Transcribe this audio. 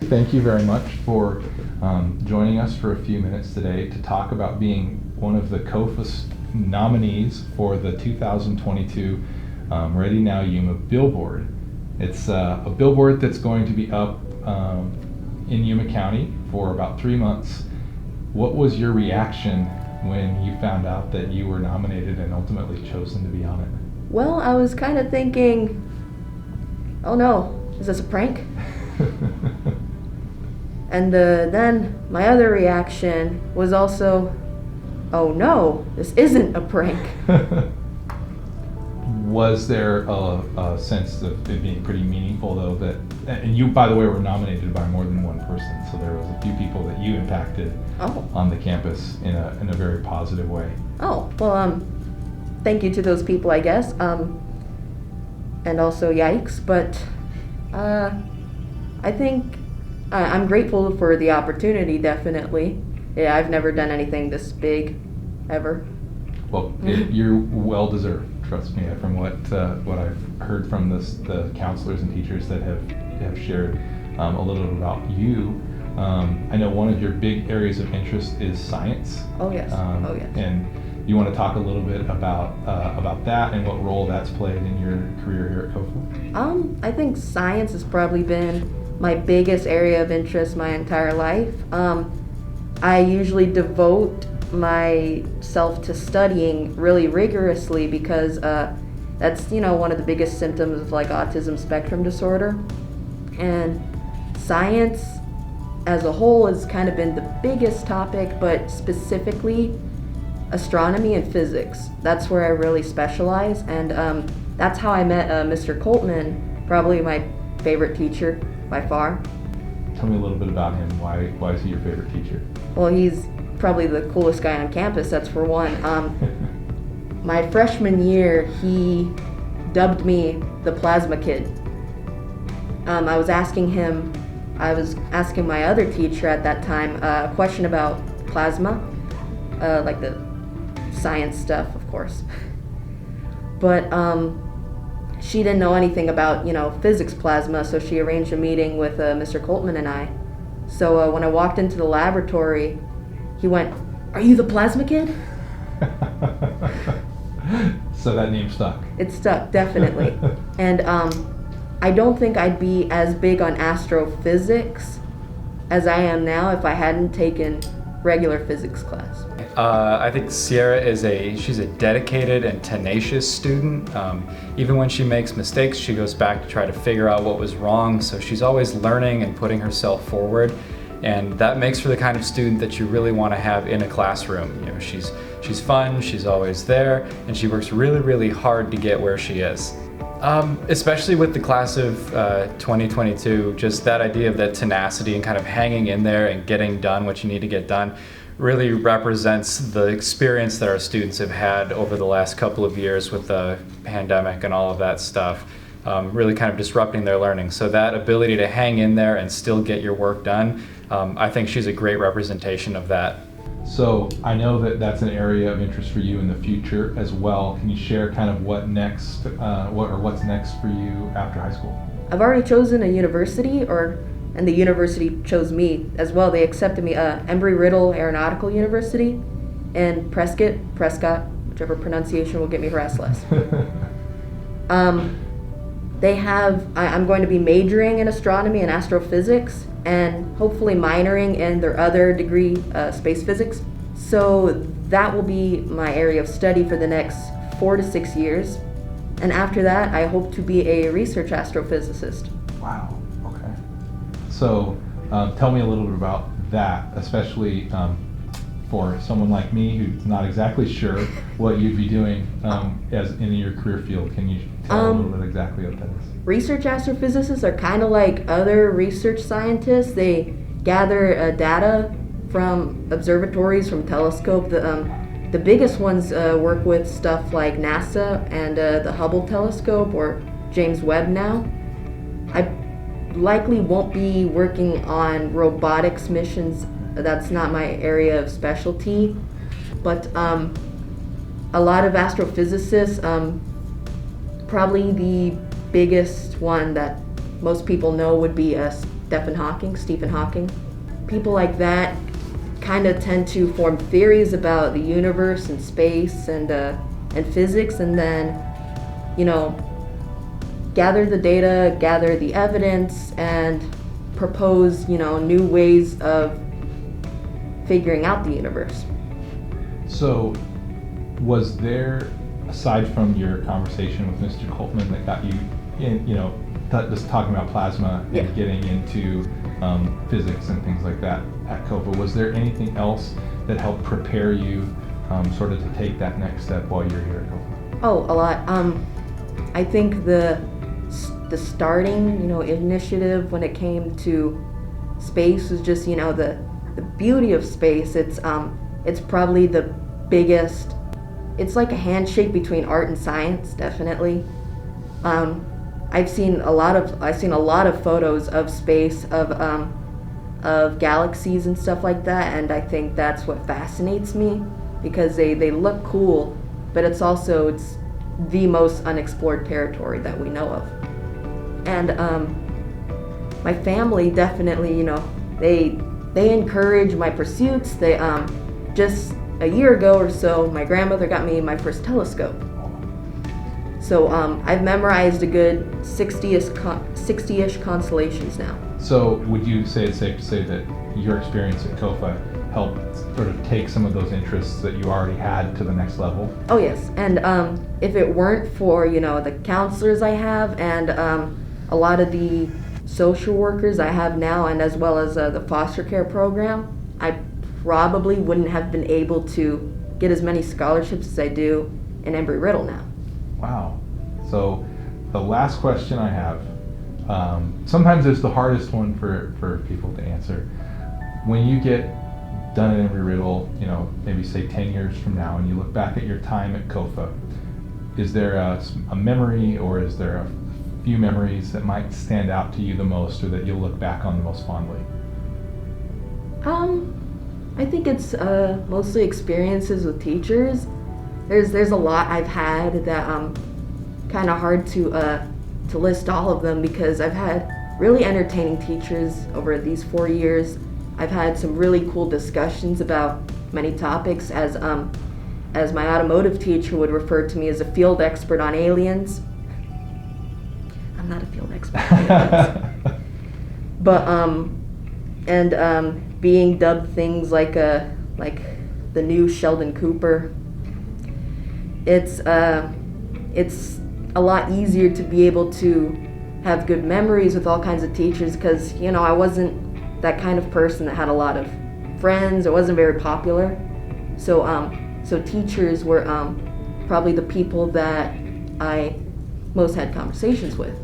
Thank you very much for joining us for a few minutes today to talk about being one of the Kofa nominees for the 2022 Ready Now Yuma Billboard. It's a billboard that's going to be up in Yuma County for about 3 months. What was your reaction when you found out that you were nominated and ultimately chosen to be on it? Well, I was kind of thinking, oh no, is this a prank? And then my other reaction was also, oh no, this isn't a prank. Was there a sense of it being pretty meaningful though that, and you by the way were nominated by more than one person, so there was a few people that you impacted on the campus in a very positive way. Oh, well, thank you to those people, I guess. And also yikes, but I think I'm grateful for the opportunity, definitely. Yeah, I've never done anything this big, ever. Well, you're well deserved. Trust me, from what I've heard from the counselors and teachers that have shared a little bit about you. I know one of your big areas of interest is science. Oh yes. Oh yes. And you want to talk a little bit about that and what role that's played in your career here at Kofa? I think science has probably been my biggest area of interest my entire life. I usually devote myself to studying really rigorously because that's one of the biggest symptoms of like autism spectrum disorder, and science as a whole has kind of been the biggest topic, but specifically astronomy and physics. That's where I really specialize, and that's how I met Mr. Coltman, probably my favorite teacher by far. Tell me a little bit about him. Why is he your favorite teacher? Well, he's probably the coolest guy on campus, that's for one. My freshman year, he dubbed me the Plasma Kid. I was asking my other teacher at that time a question about plasma, like the science stuff, of course. But she didn't know anything about, physics plasma, so she arranged a meeting with Mr. Coltman and I. So when I walked into the laboratory, he went, "Are you the Plasma Kid?" So that name stuck. It stuck, definitely. And I don't think I'd be as big on astrophysics as I am now if I hadn't taken regular physics class. I think Ciara she's a dedicated and tenacious student. Even when she makes mistakes, she goes back to try to figure out what was wrong. So she's always learning and putting herself forward. And that makes for the kind of student that you really want to have in a classroom. She's fun, she's always there, and she works really, really hard to get where she is. Especially with the class of 2022, just that idea of that tenacity and kind of hanging in there and getting done what you need to get done really represents the experience that our students have had over the last couple of years with the pandemic and all of that stuff, really kind of disrupting their learning. So that ability to hang in there and still get your work done, I think she's a great representation of that. So I know that that's an area of interest for you in the future as well. Can you share kind of what's next for you after high school? I've already chosen a university, and the university chose me as well. They accepted me, Embry-Riddle Aeronautical University, and Prescott, whichever pronunciation will get me harassed less. I'm going to be majoring in astronomy and astrophysics, and hopefully minoring in their other degree, space physics. So that will be my area of study for the next 4 to 6 years. And after that, I hope to be a research astrophysicist. Wow, okay. So tell me a little bit about that, especially for someone like me who's not exactly sure what you'd be doing as in your career field. Can you tell a little bit exactly what that is? Research astrophysicists are kind of like other research scientists. They gather data from observatories, from telescope. The biggest ones work with stuff like NASA and the Hubble telescope or James Webb now. I likely won't be working on robotics missions. That's not my area of specialty. But a lot of astrophysicists, probably the biggest one that most people know would be Stephen Hawking. People like that kind of tend to form theories about the universe and space and physics, and then, gather the data, gather the evidence, and propose, new ways of figuring out the universe. So, was there, aside from your conversation with Mr. Coltman that got you in, just talking about plasma and Yeah. getting into physics and things like that at Kofa, was there anything else that helped prepare you sort of to take that next step while you're here at Kofa? Oh, a lot. I think the starting, initiative when it came to space was just, the beauty of space. It's probably the biggest. It's like a handshake between art and science, definitely. I've seen a lot of photos of space, of galaxies and stuff like that, and I think that's what fascinates me, because they look cool, but it's the most unexplored territory that we know of. And my family definitely, they encourage my pursuits. They just a year ago or so, my grandmother got me my first telescope. So I've memorized a good 60-ish constellations now. So would you say it's safe to say that your experience at Kofa helped sort of take some of those interests that you already had to the next level? Oh yes, and if it weren't for, the counselors I have and a lot of the social workers I have now, and as well as the foster care program, I probably wouldn't have been able to get as many scholarships as I do in Embry-Riddle now. Wow. So the last question I have, sometimes it's the hardest one for people to answer. When you get done at Embry-Riddle, maybe say 10 years from now, and you look back at your time at Kofa, is there a memory, or is there a few memories that might stand out to you the most, or that you'll look back on the most fondly? I think it's mostly experiences with teachers. There's a lot I've had that kind of hard to list all of them, because I've had really entertaining teachers over these 4 years. I've had some really cool discussions about many topics, as my automotive teacher would refer to me as a field expert on aliens. I'm not a field expert on aliens. But being dubbed things like the new Sheldon Cooper. It's a lot easier to be able to have good memories with all kinds of teachers, because I wasn't that kind of person that had a lot of friends. I wasn't very popular, so teachers were probably the people that I most had conversations with.